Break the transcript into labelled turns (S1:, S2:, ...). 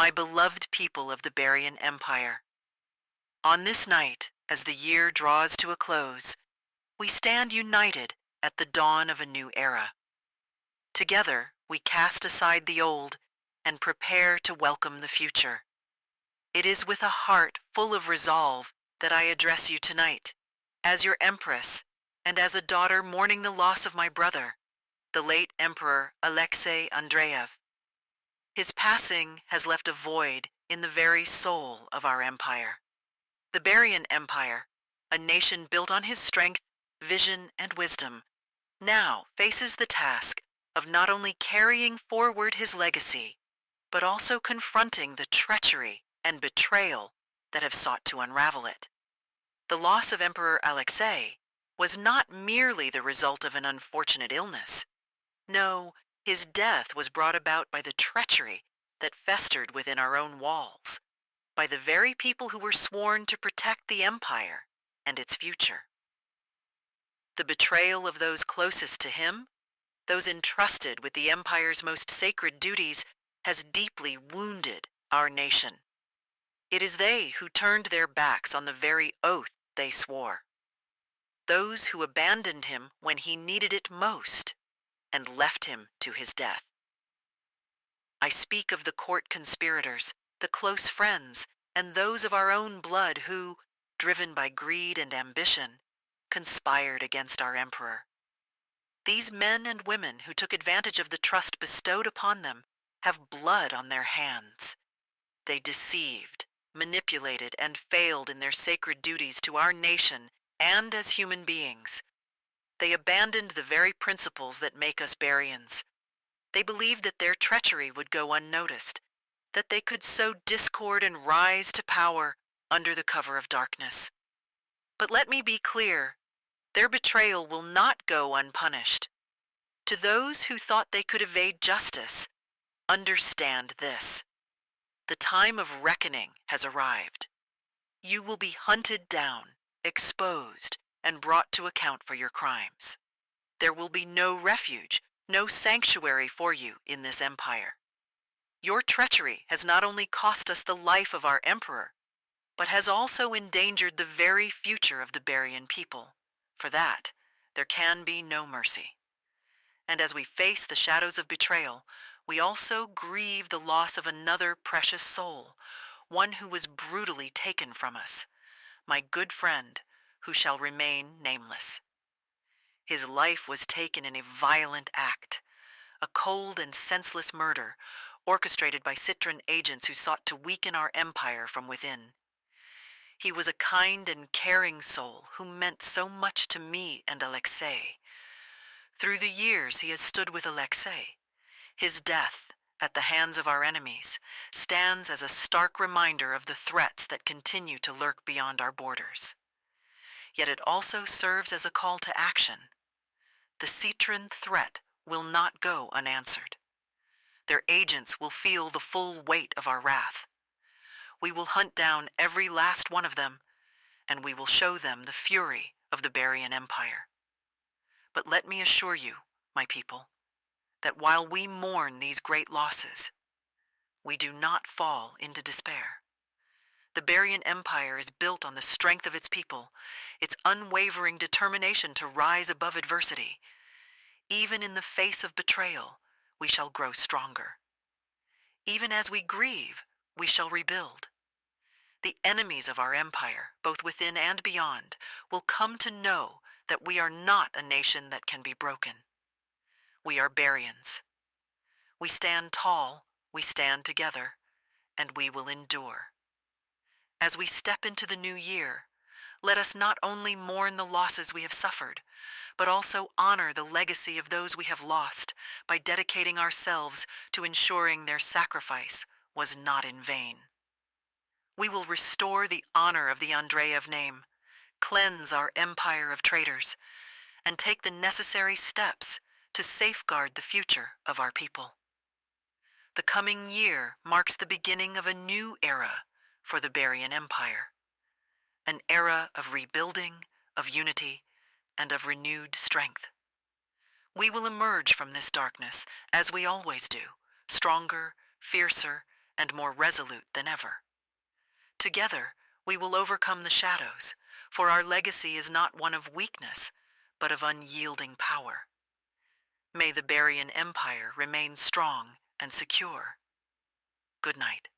S1: my beloved people of the Bearian Empire. On this night, as the year draws to a close, we stand united at the dawn of a new era. Together, we cast aside the old and prepare to welcome the future. It is with a heart full of resolve that I address you tonight, as your Empress, and as a daughter mourning the loss of my brother, the late Emperor Alexei Andreyev. His passing has left a void in the very soul of our empire. The Bearian Empire, a nation built on his strength, vision, and wisdom, now faces the task of not only carrying forward his legacy, but also confronting the treachery and betrayal that have sought to unravel it. The loss of Emperor Alexei was not merely the result of an unfortunate illness. No, his death was brought about by the treachery that festered within our own walls, by the very people who were sworn to protect the empire and its future. The betrayal of those closest to him, those entrusted with the empire's most sacred duties, has deeply wounded our nation. It is they who turned their backs on the very oath they swore. Those who abandoned him when he needed it most and left him to his death. I speak of the court conspirators, the close friends, and those of our own blood who, driven by greed and ambition, conspired against our emperor. These men and women who took advantage of the trust bestowed upon them have blood on their hands. They deceived, manipulated, and failed in their sacred duties to our nation and as human beings. They abandoned the very principles that make us Bearians. They believed that their treachery would go unnoticed, that they could sow discord and rise to power under the cover of darkness. But let me be clear, their betrayal will not go unpunished. To those who thought they could evade justice, understand this. The time of reckoning has arrived. You will be hunted down, exposed, and brought to account for your crimes. There will be no refuge, no sanctuary for you in this empire. Your treachery has not only cost us the life of our emperor, but has also endangered the very future of the Bearian people. For that, there can be no mercy. And as we face the shadows of betrayal, we also grieve the loss of another precious soul, one who was brutally taken from us, my good friend, who shall remain nameless. His life was taken in a violent act, a cold and senseless murder, orchestrated by citron agents who sought to weaken our empire from within. He was a kind and caring soul who meant so much to me and Alexei. Through the years he has stood with Alexei. His death, at the hands of our enemies, stands as a stark reminder of the threats that continue to lurk beyond our borders. Yet it also serves as a call to action. The citron threat will not go unanswered. Their agents will feel the full weight of our wrath. We will hunt down every last one of them, and we will show them the fury of the Bearian Empire. But let me assure you, my people, that while we mourn these great losses, we do not fall into despair. The Bearian Empire is built on the strength of its people, its unwavering determination to rise above adversity. Even in the face of betrayal, we shall grow stronger. Even as we grieve, we shall rebuild. The enemies of our empire, both within and beyond, will come to know that we are not a nation that can be broken. We are Bearians. We stand tall, we stand together, and we will endure. As we step into the new year, let us not only mourn the losses we have suffered, but also honor the legacy of those we have lost by dedicating ourselves to ensuring their sacrifice was not in vain. We will restore the honor of the Andreyev name, cleanse our empire of traitors, and take the necessary steps to safeguard the future of our people. The coming year marks the beginning of a new era for the Bearian Empire, an era of rebuilding, of unity, and of renewed strength. We will emerge from this darkness, as we always do, stronger, fiercer, and more resolute than ever. Together, we will overcome the shadows, for our legacy is not one of weakness, but of unyielding power. May the Bearian Empire remain strong and secure. Good night.